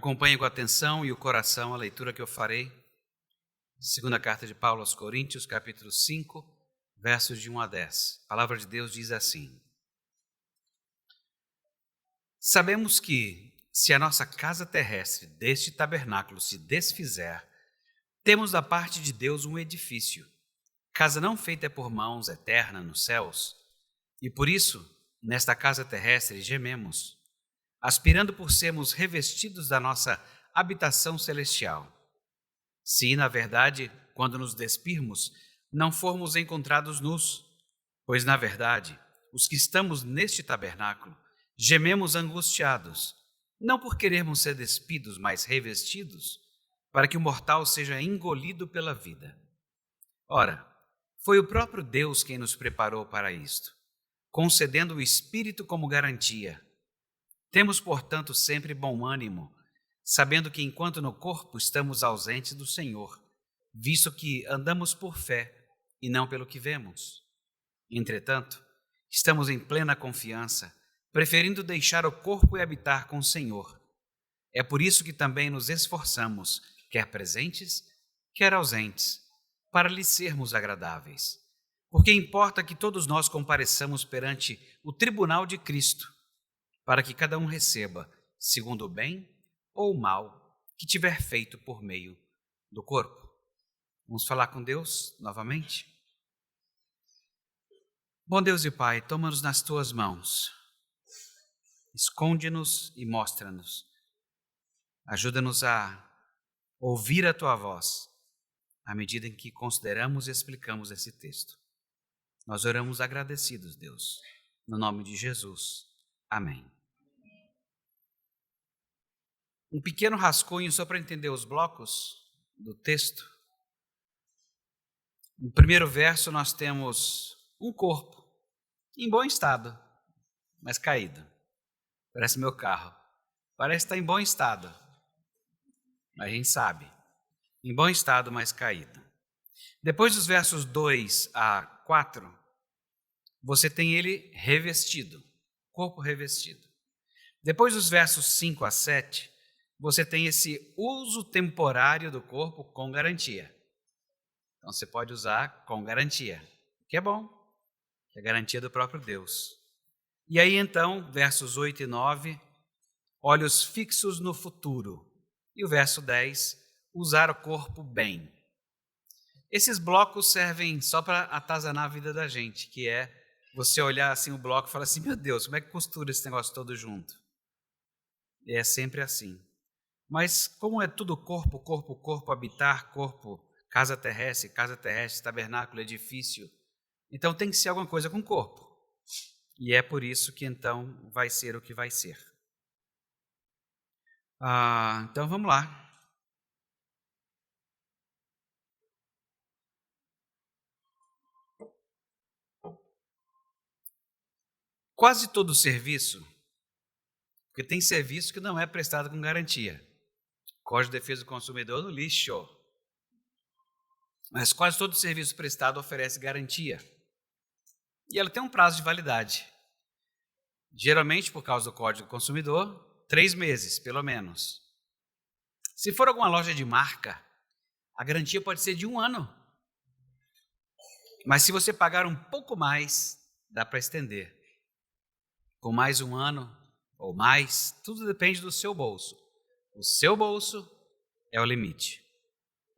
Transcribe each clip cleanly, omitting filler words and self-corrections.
Acompanhe com atenção e o coração a leitura que eu farei. Segunda carta de Paulo aos Coríntios, capítulo 5, versos de 1 a 10. A palavra de Deus diz assim: Sabemos que, se a nossa casa terrestre deste tabernáculo se desfizer, temos da parte de Deus um edifício, casa não feita por mãos, eterna nos céus. E por isso, nesta casa terrestre gememos, aspirando por sermos revestidos da nossa habitação celestial. Se, na verdade, quando nos despirmos, não formos encontrados nus, pois, na verdade, os que estamos neste tabernáculo gememos angustiados, não por querermos ser despidos, mas revestidos, para que o mortal seja engolido pela vida. Ora, foi o próprio Deus quem nos preparou para isto, concedendo o Espírito como garantia. Temos, portanto, sempre bom ânimo, sabendo que enquanto no corpo estamos ausentes do Senhor, visto que andamos por fé e não pelo que vemos. Entretanto, estamos em plena confiança, preferindo deixar o corpo e habitar com o Senhor. É por isso que também nos esforçamos, quer presentes, quer ausentes, para lhe sermos agradáveis. Porque importa que todos nós compareçamos perante o tribunal de Cristo, para que cada um receba, segundo o bem ou o mal que tiver feito por meio do corpo. Vamos falar com Deus novamente? Bom Deus e Pai, toma-nos nas Tuas mãos, esconde-nos e mostra-nos. Ajuda-nos a ouvir a Tua voz, à medida em que consideramos e explicamos esse texto. Nós oramos agradecidos, Deus, no nome de Jesus. Amém. Um pequeno rascunho só para entender os blocos do texto. No primeiro verso nós temos um corpo em bom estado, mas caído. Parece meu carro. Parece estar em bom estado, mas a gente sabe. Em bom estado, mas caído. Depois dos versos 2 a 4, você tem ele revestido, corpo revestido. Depois dos versos 5 a 7, você tem esse uso temporário do corpo com garantia. Então, você pode usar com garantia, que é bom, que é garantia do próprio Deus. E aí, então, versos 8 e 9, olhos fixos no futuro. E o verso 10, usar o corpo bem. Esses blocos servem só para atazanar a vida da gente, que é você olhar assim o bloco e falar assim, meu Deus, como é que costura esse negócio todo junto? E é sempre assim. Mas como é tudo corpo, corpo, corpo, habitar, corpo, casa terrestre, tabernáculo, edifício, então tem que ser alguma coisa com corpo. E é por isso que então vai ser o que vai ser. Então vamos lá. Quase todo serviço, porque tem serviço que não é prestado com garantia. Código de Defesa do Consumidor no lixo. Mas quase todo serviço prestado oferece garantia. E ela tem um prazo de validade. Geralmente, por causa do Código do Consumidor, 3 meses, pelo menos. Se for alguma loja de marca, a garantia pode ser de 1 ano. Mas se você pagar um pouco mais, dá para estender. Com mais 1 ano ou mais, tudo depende do seu bolso. O seu bolso é o limite.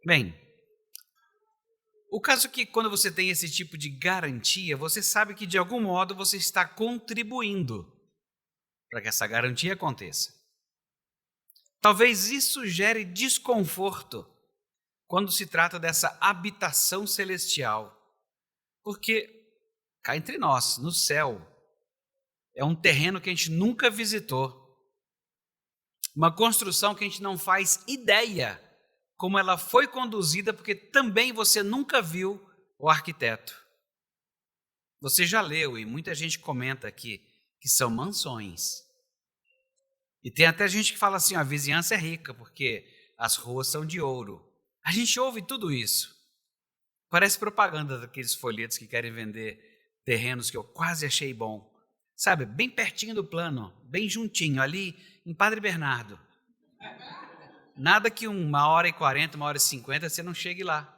Bem, o caso é que quando você tem esse tipo de garantia, você sabe que de algum modo você está contribuindo para que essa garantia aconteça. Talvez isso gere desconforto quando se trata dessa habitação celestial, porque cá entre nós, no céu, é um terreno que a gente nunca visitou. Uma construção que a gente não faz ideia como ela foi conduzida, porque também você nunca viu o arquiteto. Você já leu, e muita gente comenta aqui, que são mansões. E tem até gente que fala assim, a vizinhança é rica, porque as ruas são de ouro. A gente ouve tudo isso. Parece propaganda daqueles folhetos que querem vender terrenos que eu quase achei bom. Sabe, bem pertinho do plano, bem juntinho, ali em Padre Bernardo. Nada que 1h40, 1h50 você não chegue lá.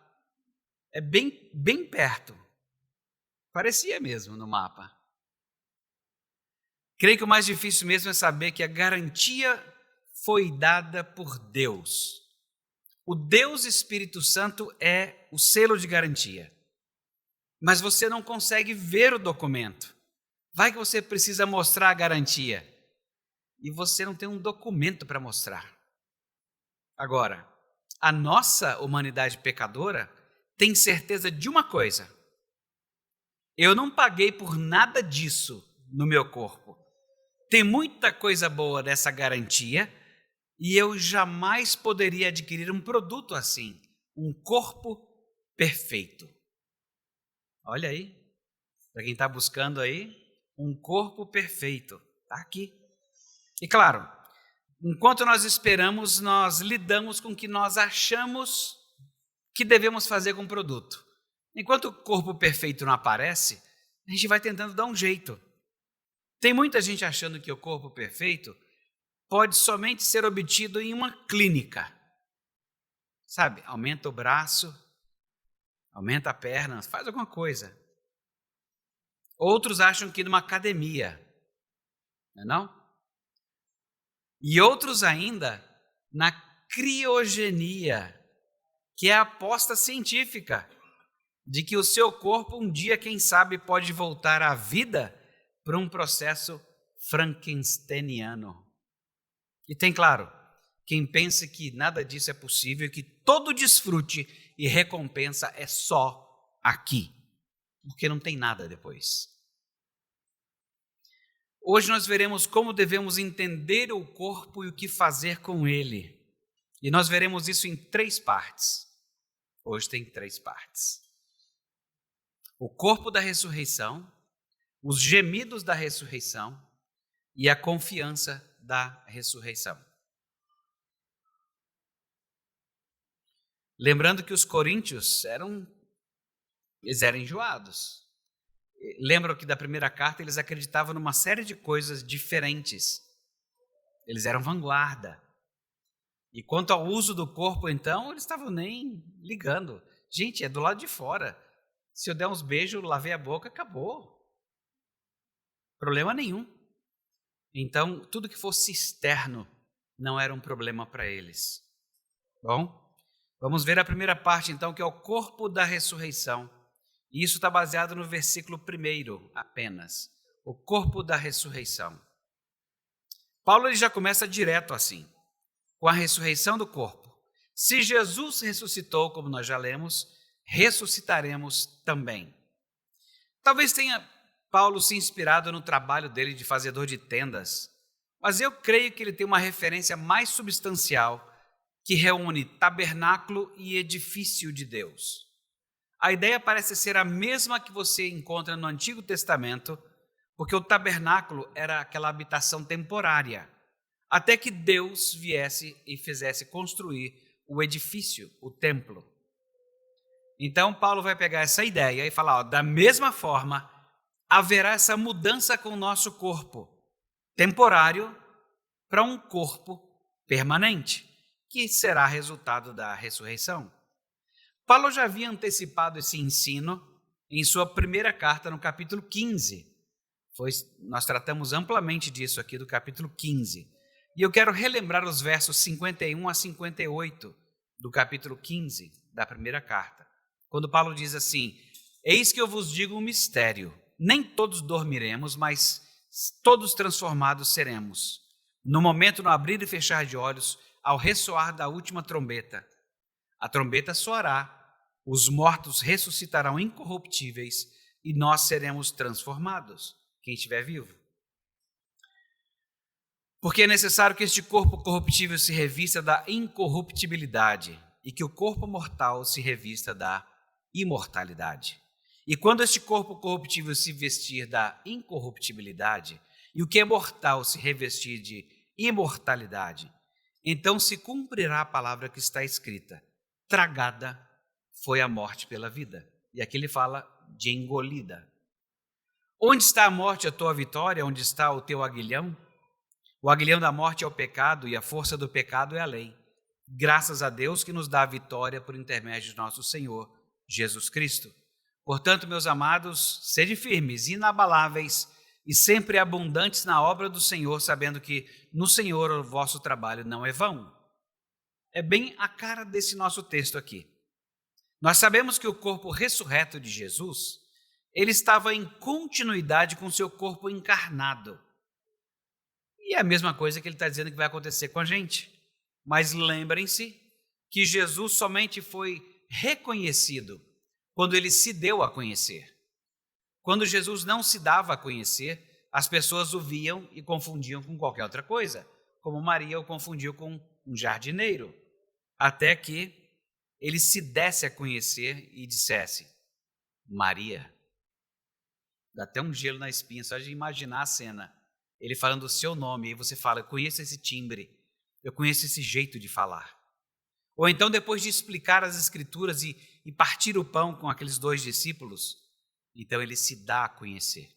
É bem perto. Parecia mesmo no mapa. Creio que o mais difícil mesmo é saber que a garantia foi dada por Deus. O Deus Espírito Santo é o selo de garantia. Mas você não consegue ver o documento. Vai que você precisa mostrar a garantia. E você não tem um documento para mostrar. Agora, a nossa humanidade pecadora tem certeza de uma coisa. Eu não paguei por nada disso no meu corpo. Tem muita coisa boa dessa garantia e eu jamais poderia adquirir um produto assim, um corpo perfeito. Olha aí, para quem está buscando aí, um corpo perfeito, está aqui. E claro, enquanto nós esperamos, nós lidamos com o que nós achamos que devemos fazer com o produto. Enquanto o corpo perfeito não aparece, a gente vai tentando dar um jeito. Tem muita gente achando que o corpo perfeito pode somente ser obtido em uma clínica. Sabe, aumenta o braço, aumenta a perna, faz alguma coisa. Outros acham que numa academia, não é não? E outros ainda na criogenia, que é a aposta científica de que o seu corpo um dia, quem sabe, pode voltar à vida por um processo frankensteiniano. E tem, claro, quem pensa que nada disso é possível e que todo desfrute e recompensa é só aqui, porque não tem nada depois. Hoje nós veremos como devemos entender o corpo e o que fazer com ele. E nós veremos isso em 3 partes. Hoje tem 3 partes. O corpo da ressurreição, os gemidos da ressurreição e a confiança da ressurreição. Lembrando que os coríntios eram enjoados. Lembram que da primeira carta eles acreditavam numa série de coisas diferentes. Eles eram vanguarda. E quanto ao uso do corpo, então, eles estavam nem ligando. Gente, é do lado de fora. Se eu der uns beijos, lavei a boca, acabou. Problema nenhum. Então, tudo que fosse externo não era um problema para eles. Bom, vamos ver a primeira parte, então, que é o corpo da ressurreição. E isso está baseado no versículo 1 apenas. O corpo da ressurreição. Paulo ele já começa direto assim, com a ressurreição do corpo. Se Jesus ressuscitou, como nós já lemos, ressuscitaremos também. Talvez tenha Paulo se inspirado no trabalho dele de fazedor de tendas, mas eu creio que ele tem uma referência mais substancial que reúne tabernáculo e edifício de Deus. A ideia parece ser a mesma que você encontra no Antigo Testamento, porque o tabernáculo era aquela habitação temporária, até que Deus viesse e fizesse construir o edifício, o templo. Então, Paulo vai pegar essa ideia e falar, da mesma forma, haverá essa mudança com o nosso corpo, temporário, para um corpo permanente, que será resultado da ressurreição. Paulo já havia antecipado esse ensino em sua primeira carta, no capítulo 15. Nós tratamos amplamente disso aqui, do capítulo 15. E eu quero relembrar os versos 51 a 58 do capítulo 15 da primeira carta, quando Paulo diz assim, eis que eu vos digo um mistério, nem todos dormiremos, mas todos transformados seremos. No momento, no abrir e fechar de olhos, ao ressoar da última trombeta. A trombeta soará, os mortos ressuscitarão incorruptíveis e nós seremos transformados, quem estiver vivo. Porque é necessário que este corpo corruptível se revista da incorruptibilidade e que o corpo mortal se revista da imortalidade. E quando este corpo corruptível se vestir da incorruptibilidade e o que é mortal se revestir de imortalidade, então se cumprirá a palavra que está escrita, tragada foi a morte pela vida. E aqui ele fala de engolida. Onde está a morte, a tua vitória? Onde está o teu aguilhão? O aguilhão da morte é o pecado e a força do pecado é a lei. Graças a Deus que nos dá a vitória por intermédio de nosso Senhor Jesus Cristo. Portanto, meus amados, sede firmes, inabaláveis e sempre abundantes na obra do Senhor, sabendo que no Senhor o vosso trabalho não é vão. É bem a cara desse nosso texto aqui. Nós sabemos que o corpo ressurreto de Jesus, ele estava em continuidade com o seu corpo encarnado. E é a mesma coisa que ele está dizendo que vai acontecer com a gente. Mas lembrem-se que Jesus somente foi reconhecido quando ele se deu a conhecer. Quando Jesus não se dava a conhecer, as pessoas o viam e confundiam com qualquer outra coisa, como Maria o confundiu com um jardineiro, até que ele se desse a conhecer e dissesse: Maria. Dá até um gelo na espinha só de imaginar a cena. Ele falando o seu nome, e você fala: eu conheço esse timbre, eu conheço esse jeito de falar. Ou então, depois de explicar as Escrituras e partir o pão com aqueles 2 discípulos, então ele se dá a conhecer.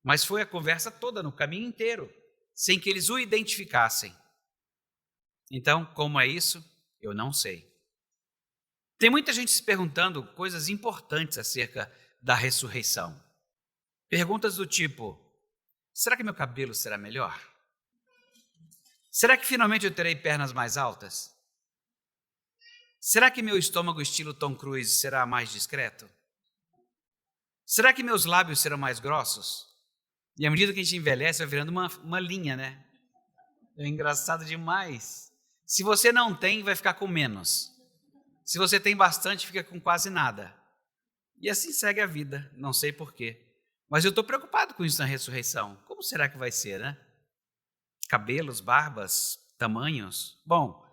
Mas foi a conversa toda, no caminho inteiro, sem que eles o identificassem. Então, como é isso? Eu não sei. Tem muita gente se perguntando coisas importantes acerca da ressurreição. Perguntas do tipo: será que meu cabelo será melhor? Será que finalmente eu terei pernas mais altas? Será que meu estômago estilo Tom Cruise será mais discreto? Será que meus lábios serão mais grossos? E à medida que a gente envelhece, vai virando uma linha, né? É engraçado demais. Se você não tem, vai ficar com menos. Se você tem bastante, fica com quase nada. E assim segue a vida, não sei porquê. Mas eu estou preocupado com isso na ressurreição. Como será que vai ser, né? Cabelos, barbas, tamanhos? Bom,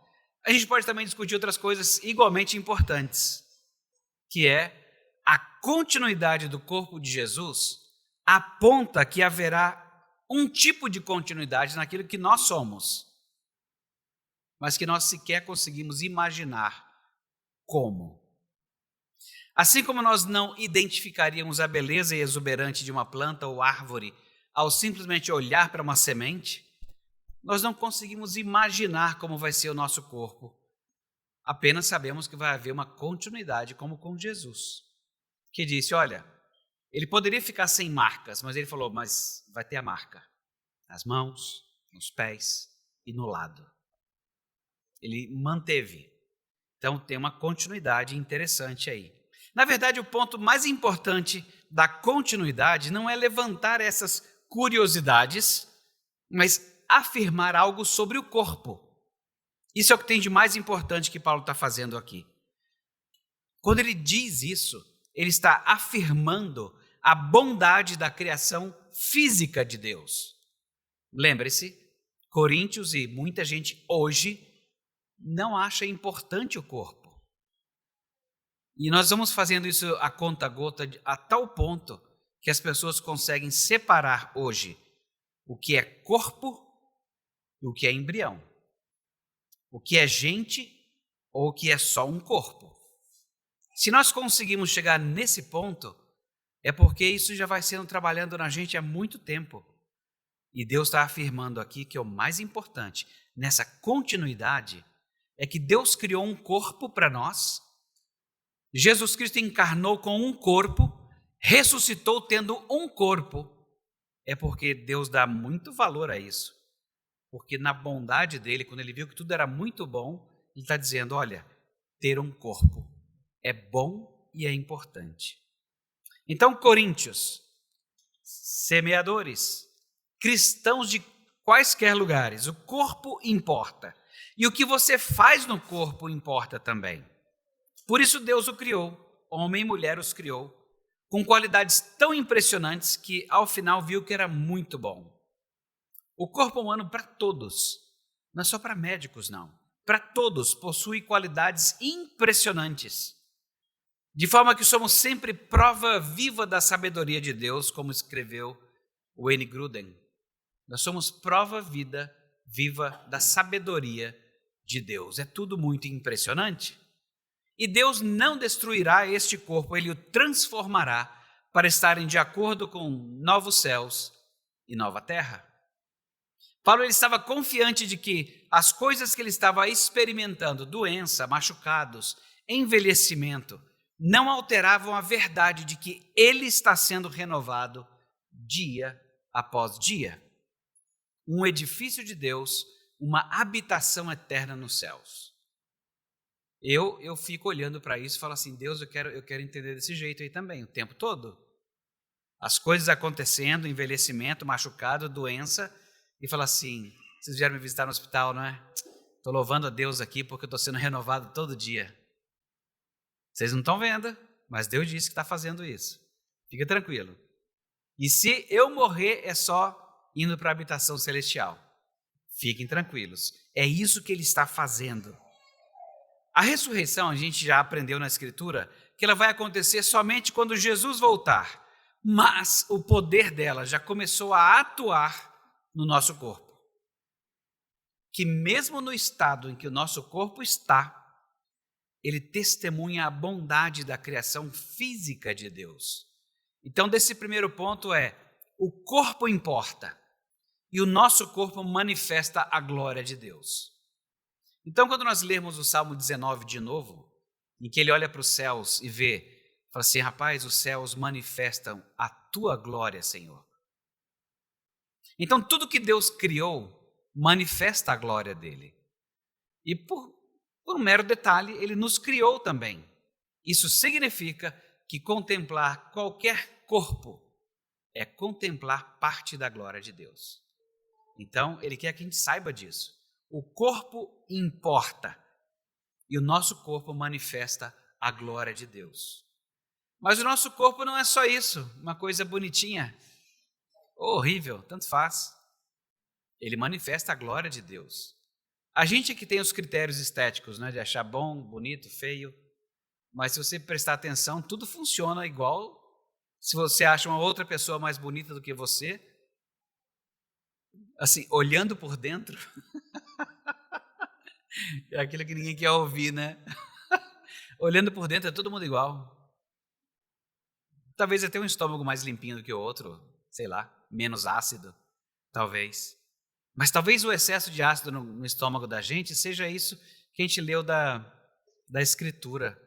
a gente pode também discutir outras coisas igualmente importantes, que é a continuidade do corpo de Jesus aponta que haverá um tipo de continuidade naquilo que nós somos, mas que nós sequer conseguimos imaginar como. Assim como nós não identificaríamos a beleza exuberante de uma planta ou árvore ao simplesmente olhar para uma semente, nós não conseguimos imaginar como vai ser o nosso corpo. Apenas sabemos que vai haver uma continuidade, como com Jesus, que disse: olha, ele poderia ficar sem marcas, mas ele falou: mas vai ter a marca nas mãos, nos pés e no lado. Ele manteve. Então tem uma continuidade interessante aí. Na verdade, o ponto mais importante da continuidade não é levantar essas curiosidades, mas afirmar algo sobre o corpo. Isso é o que tem de mais importante que Paulo está fazendo aqui. Quando ele diz isso, ele está afirmando a bondade da criação física de Deus. Lembre-se, Coríntios e muita gente hoje não acha importante o corpo. E nós vamos fazendo isso a conta-gota a tal ponto que as pessoas conseguem separar hoje o que é corpo e o que é embrião. O que é gente ou o que é só um corpo. Se nós conseguimos chegar nesse ponto, é porque isso já vai sendo trabalhando na gente há muito tempo. E Deus está afirmando aqui que é o mais importante nessa continuidade é que Deus criou um corpo para nós. Jesus Cristo encarnou com um corpo, ressuscitou tendo um corpo. É porque Deus dá muito valor a isso. Porque na bondade dele, quando ele viu que tudo era muito bom, ele está dizendo: olha, ter um corpo é bom e é importante. Então, coríntios, semeadores, cristãos de quaisquer lugares, o corpo importa. E o que você faz no corpo importa também. Por isso Deus o criou, homem e mulher os criou, com qualidades tão impressionantes que ao final viu que era muito bom. O corpo humano para todos, não é só para médicos não, para todos possui qualidades impressionantes. De forma que somos sempre prova viva da sabedoria de Deus, como escreveu Wayne Grudem. Nós somos prova viva da sabedoria de Deus. É tudo muito impressionante. E Deus não destruirá este corpo, Ele o transformará para estarem de acordo com novos céus e nova terra. Paulo ele estava confiante de que as coisas que ele estava experimentando, doença, machucados, envelhecimento, não alteravam a verdade de que ele está sendo renovado dia após dia. Um edifício de Deus, uma habitação eterna nos céus. Eu fico olhando para isso e falo assim, Deus, eu quero entender desse jeito aí também, o tempo todo. As coisas acontecendo, envelhecimento, machucado, doença, e falo assim, vocês vieram me visitar no hospital, não é? Estou louvando a Deus aqui porque eu estou sendo renovado todo dia. Vocês não estão vendo, mas Deus disse que está fazendo isso. Fica tranquilo. E se eu morrer, é só indo para a habitação celestial. Fiquem tranquilos. É isso que ele está fazendo. A ressurreição, a gente já aprendeu na Escritura, que ela vai acontecer somente quando Jesus voltar. Mas o poder dela já começou a atuar no nosso corpo. Que mesmo no estado em que o nosso corpo está, ele testemunha a bondade da criação física de Deus. Então, desse primeiro ponto o corpo importa e o nosso corpo manifesta a glória de Deus. Então, quando nós lermos o Salmo 19 de novo, em que ele olha para os céus e fala assim, rapaz, os céus manifestam a tua glória, Senhor. Então, tudo que Deus criou manifesta a glória dele. E por um mero detalhe, ele nos criou também. Isso significa que contemplar qualquer corpo é contemplar parte da glória de Deus. Então, ele quer que a gente saiba disso. O corpo importa e o nosso corpo manifesta a glória de Deus. Mas o nosso corpo não é só isso, uma coisa bonitinha, horrível, tanto faz. Ele manifesta a glória de Deus. A gente que tem os critérios estéticos, né, de achar bom, bonito, feio, mas se você prestar atenção, tudo funciona igual. Se você acha uma outra pessoa mais bonita do que você, assim, olhando por dentro, é aquilo que ninguém quer ouvir, né? Olhando por dentro é todo mundo igual. Talvez até um estômago mais limpinho do que o outro, sei lá, menos ácido, talvez. Mas talvez o excesso de ácido no estômago da gente seja isso que a gente leu da Escritura.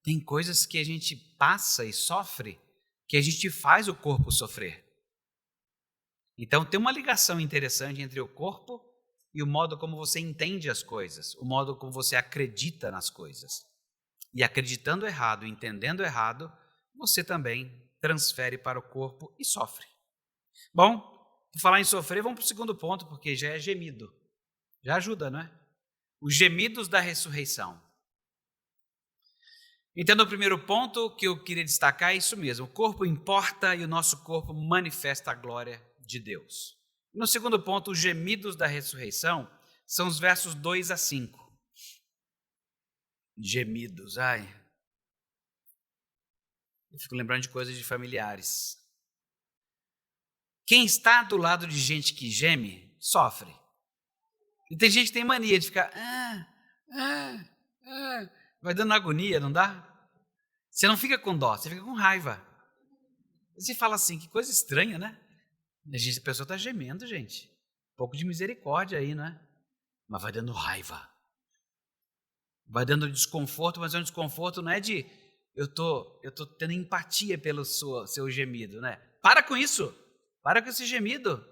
Tem coisas que a gente passa e sofre, que a gente faz o corpo sofrer. Então tem uma ligação interessante entre o corpo e o modo como você entende as coisas, o modo como você acredita nas coisas. E acreditando errado, entendendo errado, você também transfere para o corpo e sofre. Bom, por falar em sofrer, vamos para o segundo ponto, porque já é gemido. Já ajuda, não é? Os gemidos da ressurreição. Então, no primeiro ponto que eu queria destacar é isso mesmo. O corpo importa e o nosso corpo manifesta a glória de Deus. No segundo ponto, os gemidos da ressurreição são os versos 2 a 5. Gemidos, ai. Eu fico lembrando de coisas de familiares. Quem está do lado de gente que geme, sofre. E tem gente que tem mania de ficar... vai dando agonia, não dá? Você não fica com dó, você fica com raiva. Você fala assim, que coisa estranha, né? A pessoa está gemendo, gente. Um pouco de misericórdia aí, não é? Mas vai dando raiva. Vai dando desconforto, mas é um desconforto não é de... Eu tô tendo empatia pelo seu gemido, né? Para com isso! Para com esse gemido.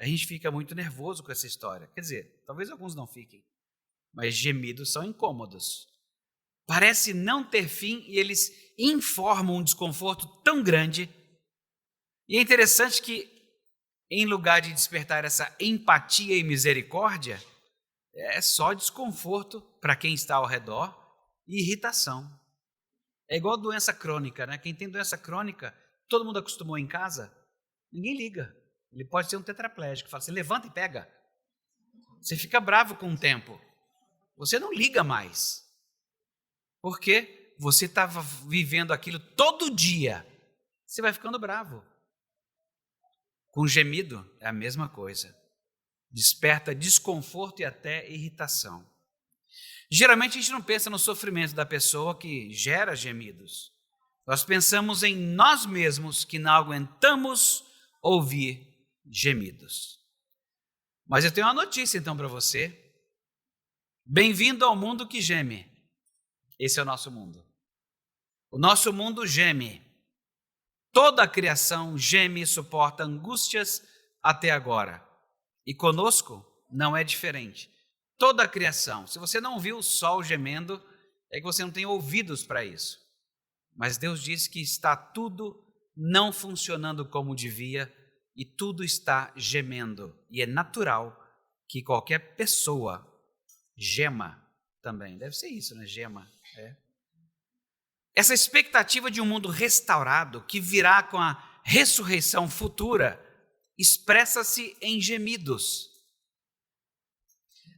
A gente fica muito nervoso com essa história. Quer dizer, talvez alguns não fiquem. Mas gemidos são incômodos. Parece não ter fim e eles informam um desconforto tão grande. E é interessante que, em lugar de despertar essa empatia e misericórdia, é só desconforto para quem está ao redor e irritação. É igual doença crônica, né? Quem tem doença crônica, todo mundo acostumou em casa, ninguém liga. Ele pode ser um tetraplégico. Fala, você levanta e pega. Você fica bravo com o tempo. Você não liga mais. Porque você estava vivendo aquilo todo dia. Você vai ficando bravo. Com gemido é a mesma coisa. Desperta desconforto e até irritação. Geralmente a gente não pensa no sofrimento da pessoa que gera gemidos. Nós pensamos em nós mesmos que não aguentamos ouvir gemidos. Mas eu tenho uma notícia então para você. Bem-vindo ao mundo que geme. Esse é o nosso mundo. O nosso mundo geme. Toda a criação geme e suporta angústias até agora. E conosco não é diferente. Toda a criação. Se você não viu o sol gemendo, é que você não tem ouvidos para isso. Mas Deus diz que está tudo não funcionando como devia e tudo está gemendo. E é natural que qualquer pessoa gema também. Deve ser isso, né? Gema. É. Essa expectativa de um mundo restaurado que virá com a ressurreição futura expressa-se em gemidos.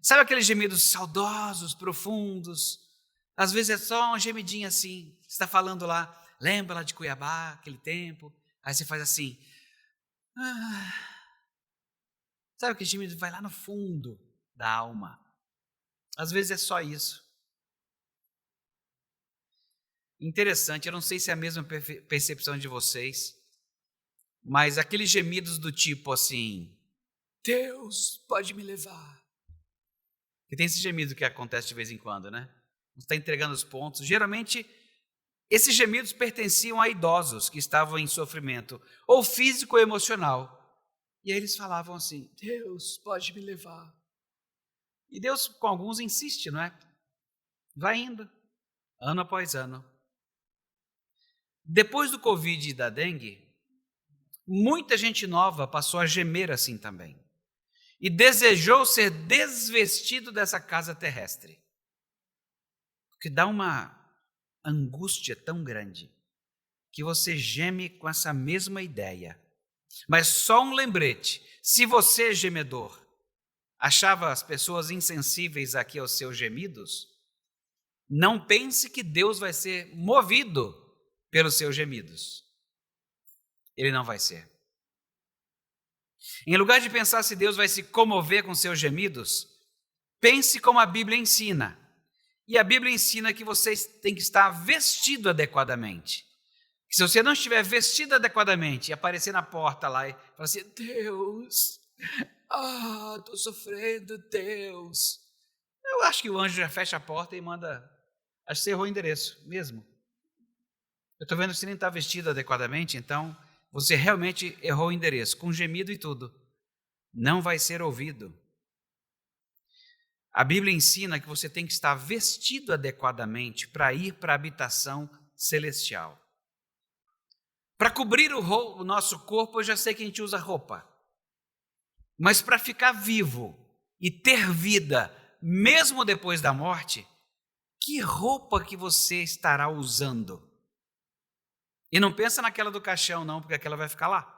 Sabe aqueles gemidos saudosos, profundos? Às vezes é só uma gemidinha assim. Você está falando lá, lembra lá de Cuiabá, aquele tempo? Aí você faz assim. Sabe aquele gemido vai lá no fundo da alma? Às vezes é só isso. Interessante, eu não sei se é a mesma percepção de vocês, mas aqueles gemidos do tipo assim, Deus pode me levar. E tem esse gemido que acontece de vez em quando, né? Você está entregando os pontos. Geralmente, esses gemidos pertenciam a idosos que estavam em sofrimento, ou físico ou emocional. E aí eles falavam assim, Deus pode me levar. E Deus com alguns insiste, não é? Vai indo, ano após ano. Depois do Covid e da dengue, muita gente nova passou a gemer assim também. E desejou ser desvestido dessa casa terrestre. Porque dá uma angústia tão grande que você geme com essa mesma ideia. Mas só um lembrete, se você, gemedor, achava as pessoas insensíveis aqui aos seus gemidos, não pense que Deus vai ser movido pelos seus gemidos. Ele não vai ser. Em lugar de pensar se Deus vai se comover com seus gemidos, pense como a Bíblia ensina. E a Bíblia ensina que você tem que estar vestido adequadamente. Que se você não estiver vestido adequadamente e aparecer na porta lá e falar assim, Deus, estou sofrendo, Deus. Eu acho que o anjo já fecha a porta e manda, acho que você errou o endereço mesmo. Eu estou vendo que você nem está vestido adequadamente, então você realmente errou o endereço, com gemido e tudo. Não vai ser ouvido. A Bíblia ensina que você tem que estar vestido adequadamente para ir para a habitação celestial. Para cobrir o nosso corpo, eu já sei que a gente usa roupa. Mas para ficar vivo e ter vida, mesmo depois da morte, que roupa que você estará usando? E não pensa naquela do caixão não, porque aquela vai ficar lá.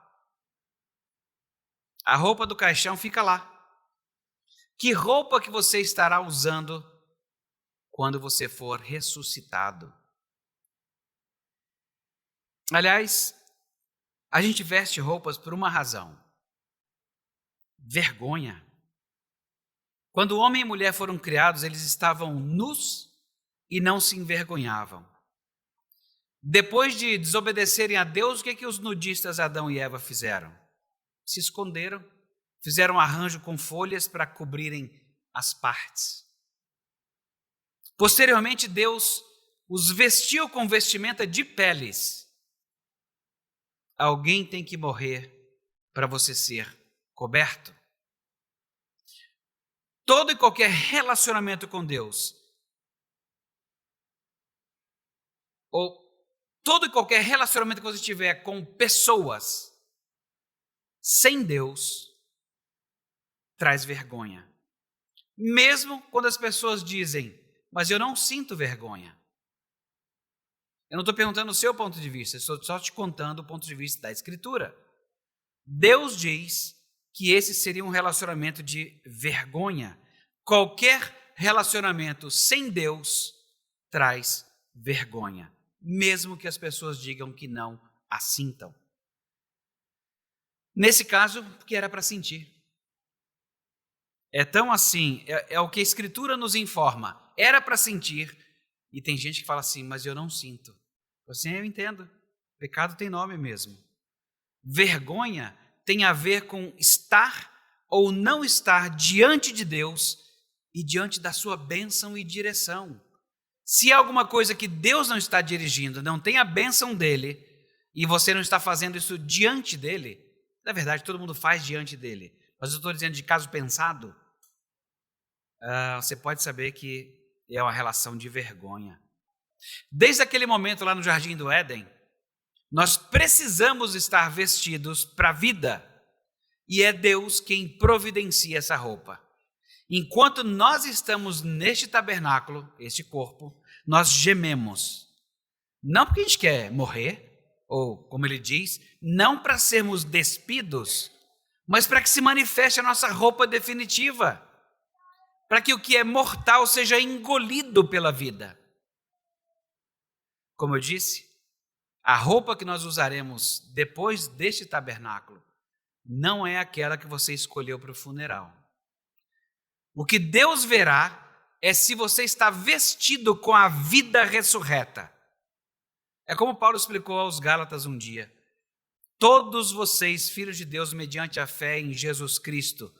A roupa do caixão fica lá. Que roupa que você estará usando quando você for ressuscitado? Aliás, a gente veste roupas por uma razão. Vergonha. Quando homem e mulher foram criados, eles estavam nus e não se envergonhavam. Depois de desobedecerem a Deus, o que os nudistas Adão e Eva fizeram? Se esconderam, fizeram um arranjo com folhas para cobrirem as partes. Posteriormente, Deus os vestiu com vestimenta de peles. Alguém tem que morrer para você ser coberto. Todo e qualquer relacionamento com Deus, ou todo e qualquer relacionamento que você tiver com pessoas sem Deus, traz vergonha. Mesmo quando as pessoas dizem, mas eu não sinto vergonha. Eu não estou perguntando o seu ponto de vista, estou só te contando o ponto de vista da Escritura. Deus diz que esse seria um relacionamento de vergonha. Qualquer relacionamento sem Deus traz vergonha, mesmo que as pessoas digam que não a sintam. Nesse caso, porque era para sentir. É tão assim, é o que a Escritura nos informa. Era para sentir, e tem gente que fala assim, mas eu não sinto. Assim, eu entendo, pecado tem nome mesmo. Vergonha tem a ver com estar ou não estar diante de Deus e diante da sua bênção e direção. Se há alguma coisa que Deus não está dirigindo, não tem a bênção dele, e você não está fazendo isso diante dele, na verdade todo mundo faz diante dele, mas eu estou dizendo de caso pensado, você pode saber que é uma relação de vergonha. Desde aquele momento lá no Jardim do Éden, nós precisamos estar vestidos para a vida, e é Deus quem providencia essa roupa. Enquanto nós estamos neste tabernáculo, este corpo, nós gememos. Não porque a gente quer morrer, ou como ele diz, não para sermos despidos, mas para que se manifeste a nossa roupa definitiva, para que o que é mortal seja engolido pela vida. Como eu disse, a roupa que nós usaremos depois deste tabernáculo não é aquela que você escolheu para o funeral. O que Deus verá é se você está vestido com a vida ressurreta. É como Paulo explicou aos Gálatas um dia. Todos vocês, filhos de Deus, mediante a fé em Jesus Cristo,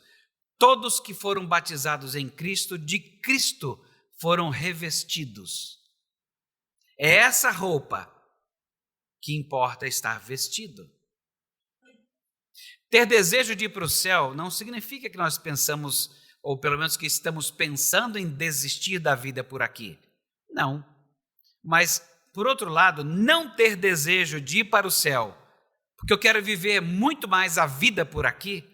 todos que foram batizados em Cristo, de Cristo foram revestidos. É essa roupa que importa estar vestido. Ter desejo de ir para o céu não significa que nós pensamos, ou pelo menos que estamos pensando em desistir da vida por aqui. Não. Mas, por outro lado, não ter desejo de ir para o céu, porque eu quero viver muito mais a vida por aqui,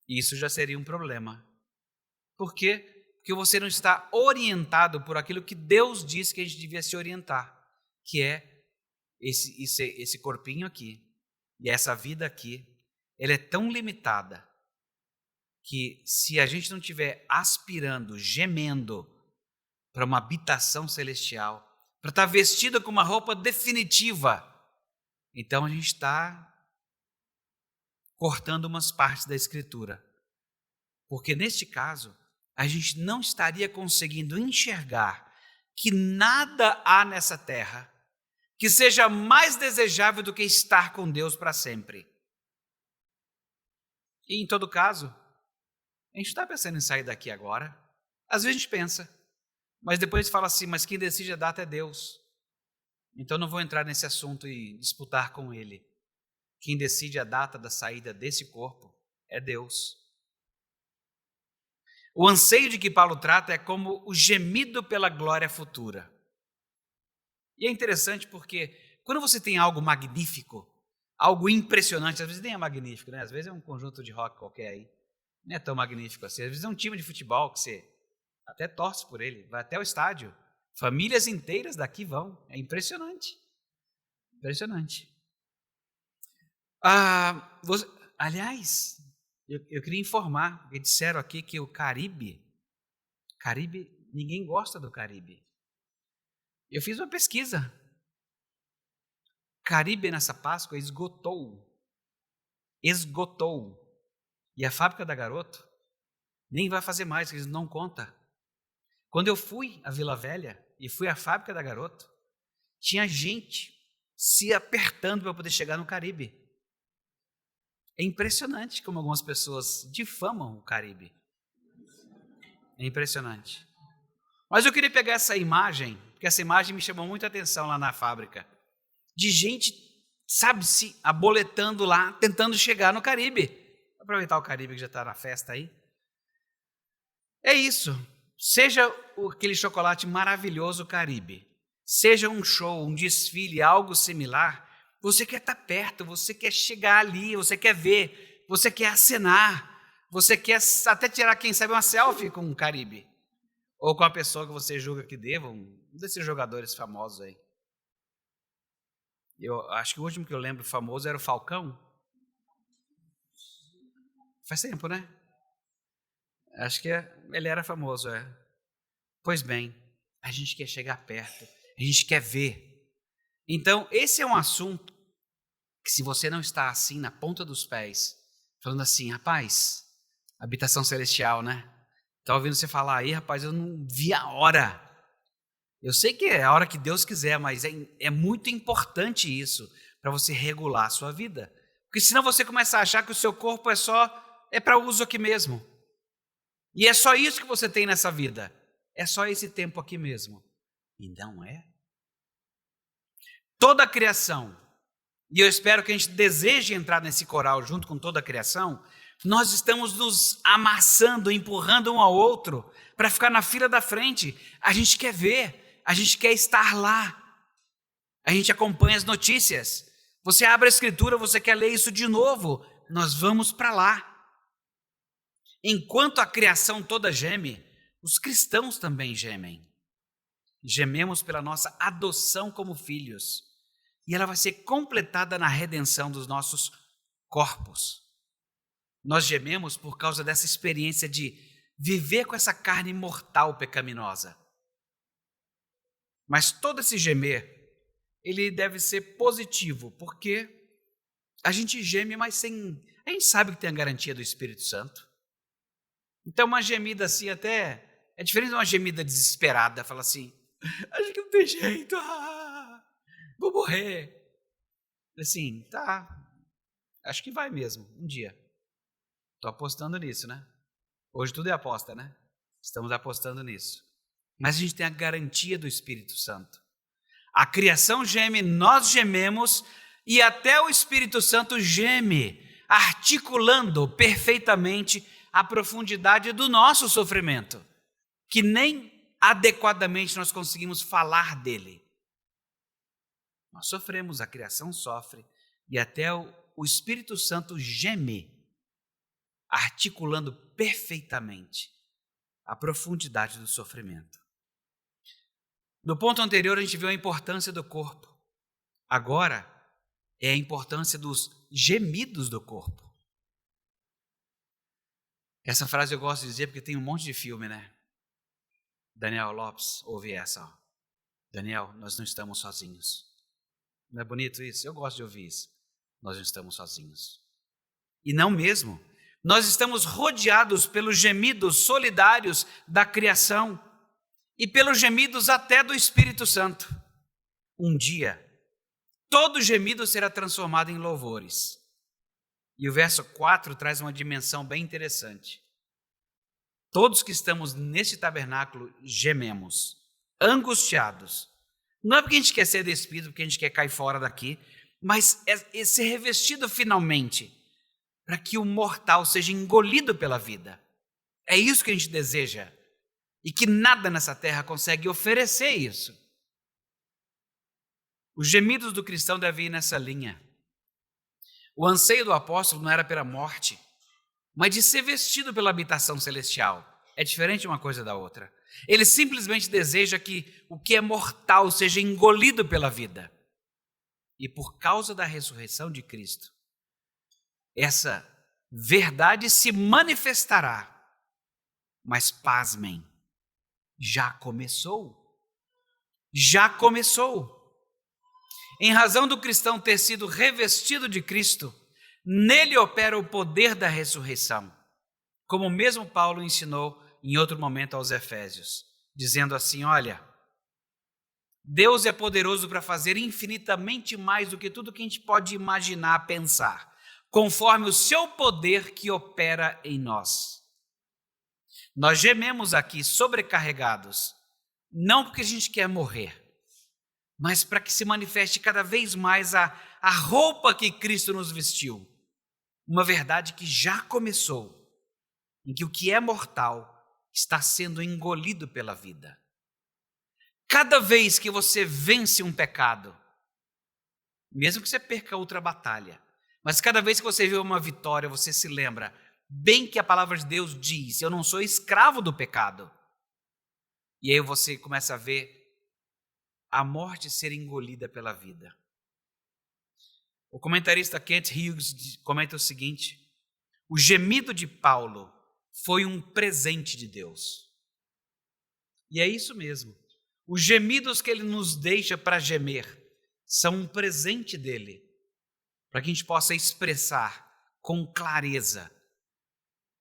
isso já seria um problema. Por quê? Porque você não está orientado por aquilo que Deus disse que a gente devia se orientar, que é esse corpinho aqui, e essa vida aqui, ela é tão limitada, que se a gente não estiver aspirando, gemendo para uma habitação celestial, para estar vestido com uma roupa definitiva, então a gente está cortando umas partes da Escritura. Porque neste caso, a gente não estaria conseguindo enxergar que nada há nessa terra que seja mais desejável do que estar com Deus para sempre. E em todo caso, a gente está pensando em sair daqui agora. Às vezes a gente pensa, mas depois a gente fala assim, mas quem decide a data é Deus. Então não vou entrar nesse assunto e disputar com ele. Quem decide a data da saída desse corpo é Deus. O anseio de que Paulo trata é como o gemido pela glória futura. E é interessante porque quando você tem algo magnífico, algo impressionante, às vezes nem é magnífico, né? Às vezes é um conjunto de rock qualquer aí. Não é tão magnífico assim. Às vezes é um time de futebol que você até torce por ele, vai até o estádio. Famílias inteiras daqui vão. É impressionante. Impressionante. Aliás, eu queria informar, porque disseram aqui que o Caribe, ninguém gosta do Caribe. Eu fiz uma pesquisa. Caribe nessa Páscoa esgotou. E a fábrica da Garoto nem vai fazer mais, eles não contam. Quando eu fui à Vila Velha e fui à fábrica da Garoto, tinha gente se apertando para poder chegar no Caribe. É impressionante como algumas pessoas difamam o Caribe. É impressionante. Mas eu queria pegar essa imagem, porque essa imagem me chamou muita atenção lá na fábrica, de gente, sabe, se aboletando lá, tentando chegar no Caribe. Vou aproveitar o Caribe que já está na festa aí. É isso. Seja aquele chocolate maravilhoso Caribe, seja um show, um desfile, algo similar, você quer estar perto, você quer chegar ali, você quer ver, você quer acenar, você quer até tirar, quem sabe, uma selfie com o Caribe. Ou com a pessoa que você julga que deva, um desses jogadores famosos aí. Eu acho que o último que eu lembro famoso era o Falcão. Faz tempo, né? Acho que ele era famoso, é. Pois bem, a gente quer chegar perto, a gente quer ver. Então, esse é um assunto que, se você não está assim, na ponta dos pés, falando assim, rapaz, habitação celestial, né? Está ouvindo você falar aí, rapaz, eu não vi a hora. Eu sei que é a hora que Deus quiser, mas é muito importante isso para você regular a sua vida. Porque senão você começa a achar que o seu corpo é é para uso aqui mesmo. E é só isso que você tem nessa vida. É só esse tempo aqui mesmo. E não é. Toda a criação, e eu espero que a gente deseje entrar nesse coral junto com toda a criação, nós estamos nos amassando, empurrando um ao outro para ficar na fila da frente. A gente quer ver, a gente quer estar lá. A gente acompanha as notícias. Você abre a escritura, você quer ler isso de novo. Nós vamos para lá. Enquanto a criação toda geme, os cristãos também gemem. Gememos pela nossa adoção como filhos. E ela vai ser completada na redenção dos nossos corpos. Nós gememos por causa dessa experiência de viver com essa carne mortal pecaminosa. Mas todo esse gemer, ele deve ser positivo, porque a gente geme, mas a gente sabe que tem a garantia do Espírito Santo. Então uma gemida assim até, é diferente de uma gemida desesperada, fala assim, acho que não tem jeito, vou morrer. Assim, tá, acho que vai mesmo, um dia. Estou apostando nisso, né? Hoje tudo é aposta, né? Estamos apostando nisso. Mas a gente tem a garantia do Espírito Santo. A criação geme, nós gememos e até o Espírito Santo geme, articulando perfeitamente a profundidade do nosso sofrimento, que nem adequadamente nós conseguimos falar dele. Nós sofremos, a criação sofre e até o Espírito Santo geme, articulando perfeitamente a profundidade do sofrimento. No ponto anterior, a gente viu a importância do corpo. Agora, é a importância dos gemidos do corpo. Essa frase eu gosto de dizer porque tem um monte de filme, né? Daniel Lopes, ouve essa. Ó. Daniel, nós não estamos sozinhos. Não é bonito isso? Eu gosto de ouvir isso. Nós não estamos sozinhos. E não mesmo. Nós estamos rodeados pelos gemidos solidários da criação e pelos gemidos até do Espírito Santo. Um dia, todo gemido será transformado em louvores. E o verso 4 traz uma dimensão bem interessante. Todos que estamos neste tabernáculo gememos, angustiados. Não é porque a gente quer ser despido, porque a gente quer cair fora daqui, mas é ser revestido finalmente, para que o mortal seja engolido pela vida. É isso que a gente deseja. E que nada nessa terra consegue oferecer isso. Os gemidos do cristão devem ir nessa linha. O anseio do apóstolo não era pela morte, mas de ser vestido pela habitação celestial. É diferente uma coisa da outra. Ele simplesmente deseja que o que é mortal seja engolido pela vida. E por causa da ressurreição de Cristo, essa verdade se manifestará. Mas pasmem, já começou. Já começou. Em razão do cristão ter sido revestido de Cristo, nele opera o poder da ressurreição, como mesmo Paulo ensinou em outro momento aos Efésios, dizendo assim, olha, Deus é poderoso para fazer infinitamente mais do que tudo que a gente pode imaginar, pensar, conforme o seu poder que opera em nós. Nós gememos aqui sobrecarregados, não porque a gente quer morrer, mas para que se manifeste cada vez mais a roupa que Cristo nos vestiu. Uma verdade que já começou, em que o que é mortal está sendo engolido pela vida. Cada vez que você vence um pecado, mesmo que você perca outra batalha, mas cada vez que você vê uma vitória, você se lembra bem que a palavra de Deus diz, eu não sou escravo do pecado. E aí você começa a ver a morte ser engolida pela vida. O comentarista Kent Hughes comenta o seguinte, o gemido de Paulo foi um presente de Deus. E é isso mesmo. Os gemidos que ele nos deixa para gemer são um presente dele, para que a gente possa expressar com clareza.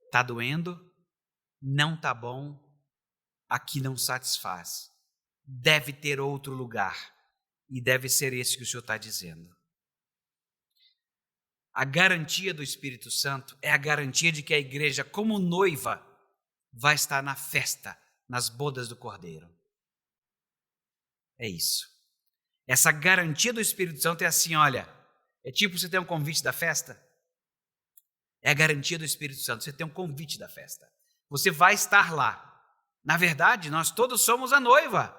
Está doendo? Não está bom? Aqui não satisfaz. Deve ter outro lugar. E deve ser esse que o Senhor está dizendo. A garantia do Espírito Santo é a garantia de que a igreja, como noiva, vai estar na festa, nas bodas do Cordeiro. É isso. Essa garantia do Espírito Santo é assim, olha, é tipo você tem um convite da festa. É a garantia do Espírito Santo, você tem um convite da festa. Você vai estar lá. Na verdade, nós todos somos a noiva.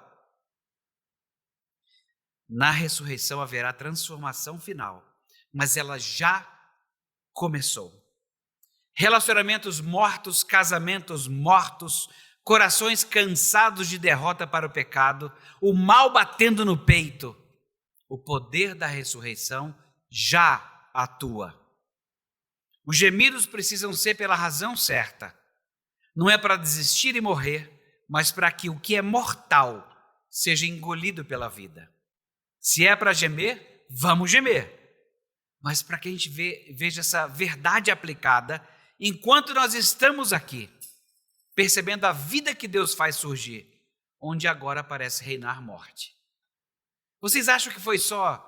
Na ressurreição haverá transformação final, mas ela já começou. Relacionamentos mortos, casamentos mortos, corações cansados de derrota para o pecado, o mal batendo no peito. O poder da ressurreição já atua. Os gemidos precisam ser pela razão certa. Não é para desistir e morrer, mas para que o que é mortal seja engolido pela vida. Se é para gemer, vamos gemer. Mas para que a gente veja essa verdade aplicada enquanto nós estamos aqui, percebendo a vida que Deus faz surgir, onde agora parece reinar morte. Vocês acham que foi só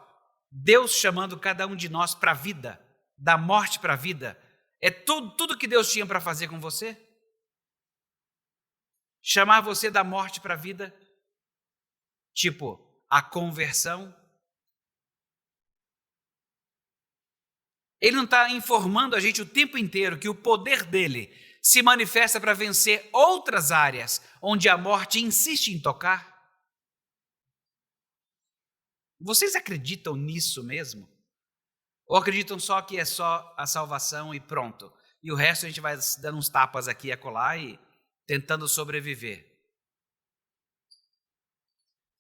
Deus chamando cada um de nós para a vida, da morte para a vida? É tudo que Deus tinha para fazer com você? Chamar você da morte para a vida? Tipo, a conversão? Ele não está informando a gente o tempo inteiro que o poder dele se manifesta para vencer outras áreas onde a morte insiste em tocar? Vocês acreditam nisso mesmo? Ou acreditam só que é só a salvação e pronto? E o resto a gente vai dando uns tapas aqui e acolá e tentando sobreviver?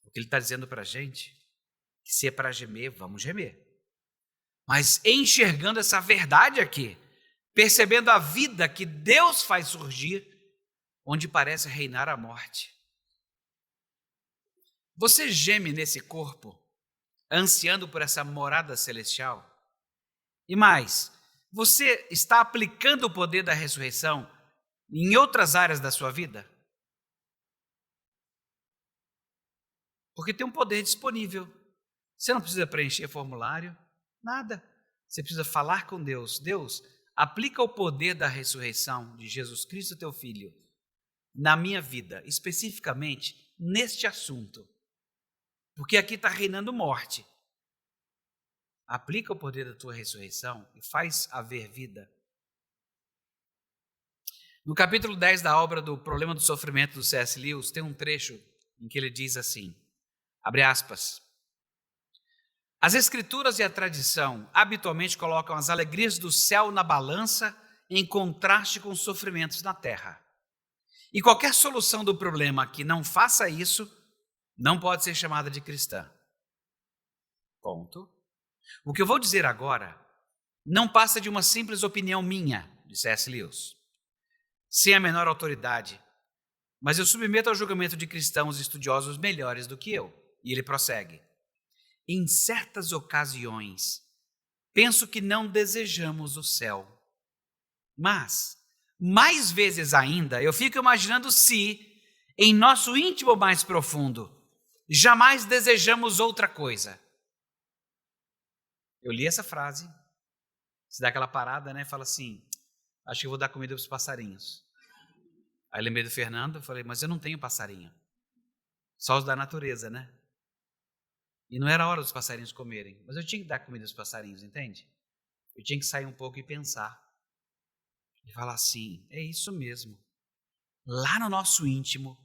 O que ele está dizendo para a gente, que se é para gemer, vamos gemer. Mas enxergando essa verdade aqui, percebendo a vida que Deus faz surgir, onde parece reinar a morte. Você geme nesse corpo, ansiando por essa morada celestial? E mais, você está aplicando o poder da ressurreição em outras áreas da sua vida? Porque tem um poder disponível. Você não precisa preencher formulário, nada. Você precisa falar com Deus. Deus, aplica o poder da ressurreição de Jesus Cristo, teu Filho, na minha vida, especificamente neste assunto. Porque aqui está reinando morte. Aplica o poder da tua ressurreição e faz haver vida. No capítulo 10 da obra do Problema do Sofrimento do C.S. Lewis, tem um trecho em que ele diz assim, abre aspas, as escrituras e a tradição habitualmente colocam as alegrias do céu na balança em contraste com os sofrimentos na terra. E qualquer solução do problema que não faça isso, não pode ser chamada de cristã. Ponto. O que eu vou dizer agora não passa de uma simples opinião minha, de C.S. Lewis, sem a menor autoridade, mas eu submeto ao julgamento de cristãos estudiosos melhores do que eu. E ele prossegue. Em certas ocasiões, penso que não desejamos o céu, mas, mais vezes ainda, eu fico imaginando se, em nosso íntimo mais profundo, jamais desejamos outra coisa. Eu li essa frase, se dá aquela parada, né? Fala assim, acho que eu vou dar comida para os passarinhos. Aí lembrei do Fernando, falei, mas eu não tenho passarinho. Só os da natureza, né? E não era hora dos passarinhos comerem, mas eu tinha que dar comida aos passarinhos, entende? Eu tinha que sair um pouco e pensar. E falar assim, é isso mesmo. Lá no nosso íntimo,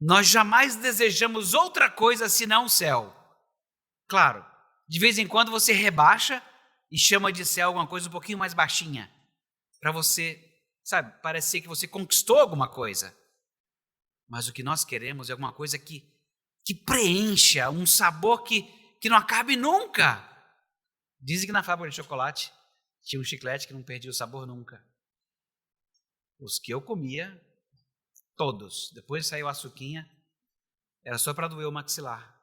nós jamais desejamos outra coisa senão o céu. Claro, de vez em quando você rebaixa e chama de céu alguma coisa um pouquinho mais baixinha, para você, sabe, parecer que você conquistou alguma coisa. Mas o que nós queremos é alguma coisa que preencha, um sabor que não acabe nunca. Dizem que na fábrica de chocolate tinha um chiclete que não perdia o sabor nunca. Os que eu comia, todos, depois saiu a açuquinha, era só para doer o maxilar.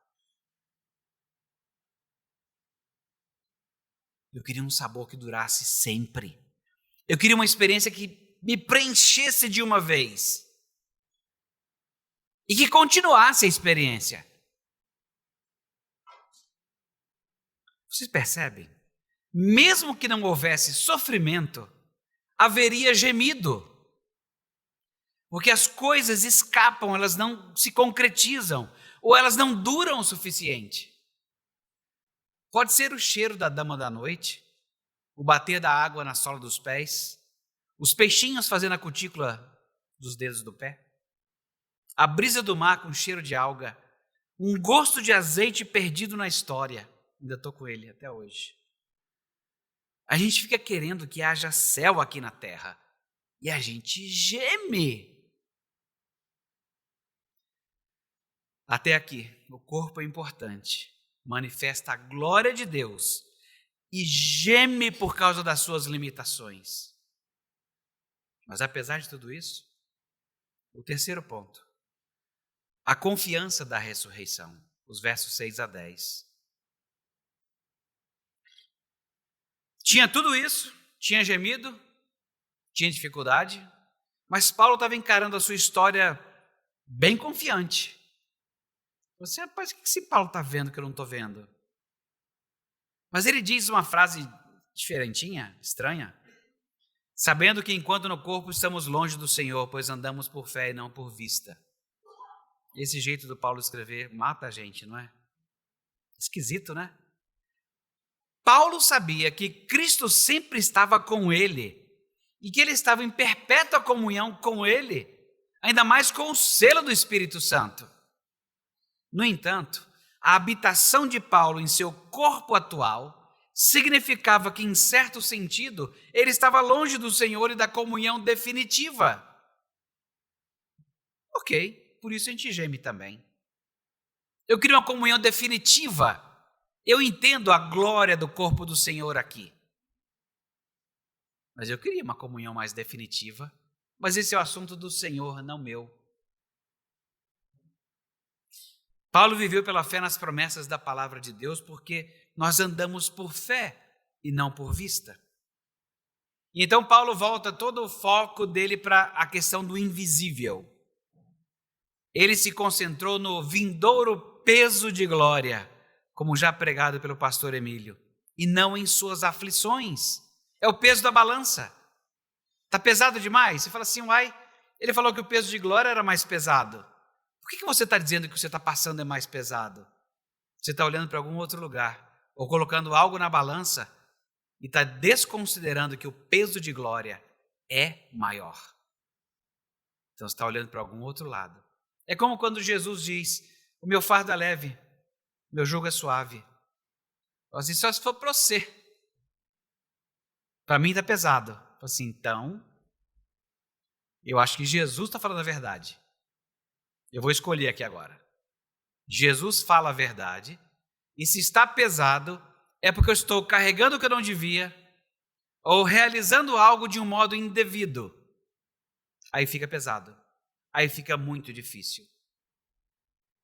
Eu queria um sabor que durasse sempre. Eu queria uma experiência que me preenchesse de uma vez. E que continuasse a experiência. Vocês percebem? mesmo que não houvesse sofrimento, haveria gemido. Porque as coisas escapam, elas não se concretizam, ou elas não duram o suficiente. Pode ser o cheiro da dama da noite, o bater da água na sola dos pés, os peixinhos fazendo a cutícula dos dedos do pé, a brisa do mar com cheiro de alga, um gosto de azeite perdido na história. Ainda estou com ele até hoje. A gente fica querendo que haja céu aqui na terra e a gente geme. Até aqui, o corpo é importante, manifesta a glória de Deus e geme por causa das suas limitações. Mas apesar de tudo isso, o terceiro ponto, a confiança da ressurreição, os versos 6 a 10. Tinha tudo isso, tinha gemido, tinha dificuldade, mas Paulo estava encarando a sua história bem confiante. Você, rapaz, o que esse Paulo está vendo que eu não estou vendo? Mas ele diz uma frase diferentinha, estranha. Sabendo que enquanto no corpo estamos longe do Senhor, pois andamos por fé e não por vista. Esse jeito do Paulo escrever mata a gente, não é? Esquisito, né? Paulo sabia que Cristo sempre estava com ele e que ele estava em perpétua comunhão com ele, ainda mais com o selo do Espírito Santo. No entanto, a habitação de Paulo em seu corpo atual significava que, em certo sentido, ele estava longe do Senhor e da comunhão definitiva. Ok, por isso a gente geme também. Eu queria uma comunhão definitiva. Eu entendo a glória do corpo do Senhor aqui. Mas eu queria uma comunhão mais definitiva. Mas esse é o assunto do Senhor, não meu. Paulo viveu pela fé nas promessas da palavra de Deus porque nós andamos por fé e não por vista. E então Paulo volta todo o foco dele para a questão do invisível. Ele se concentrou no vindouro peso de glória, como já pregado pelo pastor Emílio, e não em suas aflições. É o peso da balança. Está pesado demais? Você fala assim, uai, ele falou que o peso de glória era mais pesado. Por que você está dizendo que o que você está passando é mais pesado? Você está olhando para algum outro lugar, ou colocando algo na balança e está desconsiderando que o peso de glória é maior. Então você está olhando para algum outro lado. É como quando Jesus diz, o meu fardo é leve, meu jugo é suave. Assim, só se for para você. Para mim está pesado. Assim, então, eu acho que Jesus está falando a verdade. Eu vou escolher aqui agora. Jesus fala a verdade, e se está pesado, é porque eu estou carregando o que eu não devia, ou realizando algo de um modo indevido. Aí fica pesado, aí fica muito difícil.